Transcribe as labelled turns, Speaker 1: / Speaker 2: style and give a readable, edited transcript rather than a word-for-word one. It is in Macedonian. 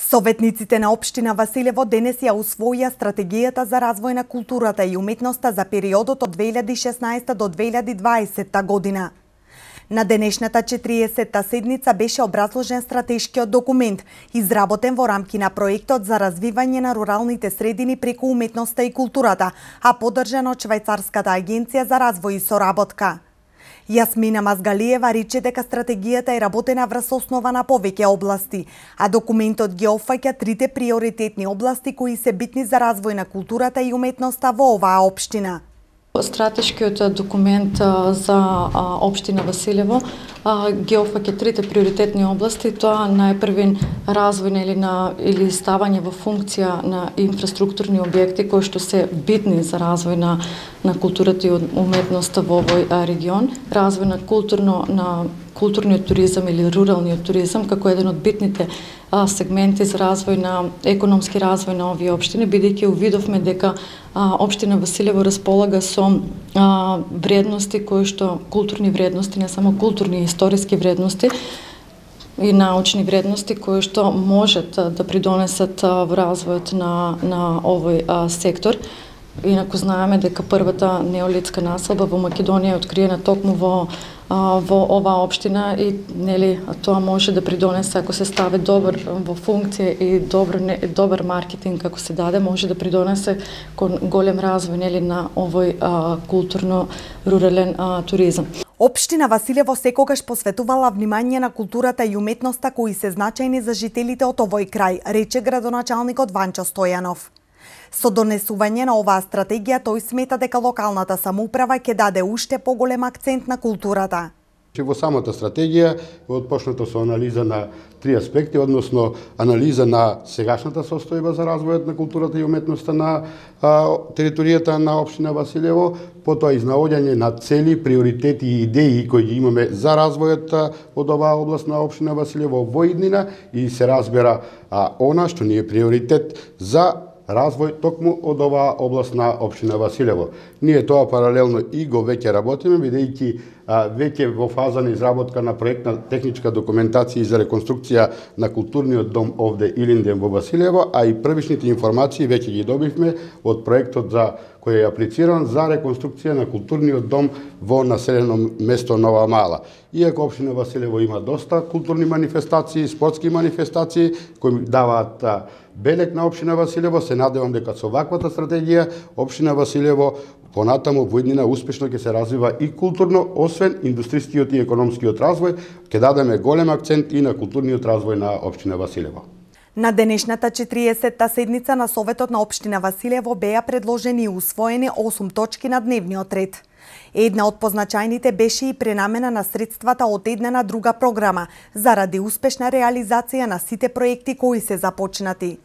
Speaker 1: Советниците на општина Василево денес ја усвоија стратегијата за развој на културата и уметноста за периодот од 2016 до 2020 година. На денешната 40-та седница беше образложен стратешкиот документ, изработен во рамки на проектот за развивање на руралните средини преку уметноста и културата, а поддржан од Швајцарската агенција за развој и соработка. Јасмина Мазгалиева рече дека стратегијата е работена врз основа на повеќе области, а документот ги опфаќа трите приоритетни области кои се битни за развој на културата и уметноста во оваа општина.
Speaker 2: Стратешкиот документ за општина Василево ги опфаќа трите приоритетни области. Тоа најпрвен развој или ставање во функција на инфраструктурни објекти кои што се битни за развој на културата и уметноста во овој регион, развој на културниот туризам или руралниот туризам како еден од битните сегменти за развој на економски развој на овие општини, бидејќи увидовме дека општина Василево располага со вредности кои што културни вредности, не само културни и историски вредности и научни вредности кои што можат да придонесат во развојот на овој сектор. Инаку знаеме дека првата неолитска населба во Македонија е откриена токму во оваа општина и тоа може да придонесе, ако се стави добар во функција и добар маркетинг ако се даде, може да придонесе кон голем развој на овој културно-рурален туризам.
Speaker 1: Општина Василево секогаш посветувала внимание на културата и уметноста кои се значајни за жителите од овој крај, рече градоначалникот Ванчо Стојанов. Со донесување на оваа стратегија, тој смета дека локалната самоуправа ќе даде уште поголем акцент на културата.
Speaker 3: Во самата стратегија е отпочнато со анализа на три аспекти, односно анализа на сегашната состојба за развојот на културата и уметноста на територијата на општина Василево, потоа изнаоѓање на цели, приоритети и идеи кои ги имаме за развојот од оваа област на општина Василево во иднина и се разбера она што ни е приоритет за развој токму од оваа област на општина Василево. Ние тоа паралелно и го веќе работиме, бидејќи веќе во фаза на изработка на проектна техничка документација за реконструкција на културниот дом овде Илинден во Василево, а и првичните информации веќе ги добивме од проектот за кој е аплициран за реконструкција на културниот дом во населено место Нова Мала. Иако општина Василево има доста културни манифестации, спортски манифестации кои даваат белег на општина Василево, се надевам дека со ваквата стратегија општина Василево понатаму во иднина успешно ќе се развива и културно, освен индустријскиот и економскиот развој, ќе дадеме голем акцент и на културниот развој на општина Василево.
Speaker 1: На денешната 40-та седница на Советот на општина Василево беа предложени и усвоени 8 точки на дневниот ред. Една од позначајните беше и пренамена на средствата од една на друга програма, заради успешна реализација на сите проекти кои се започнати.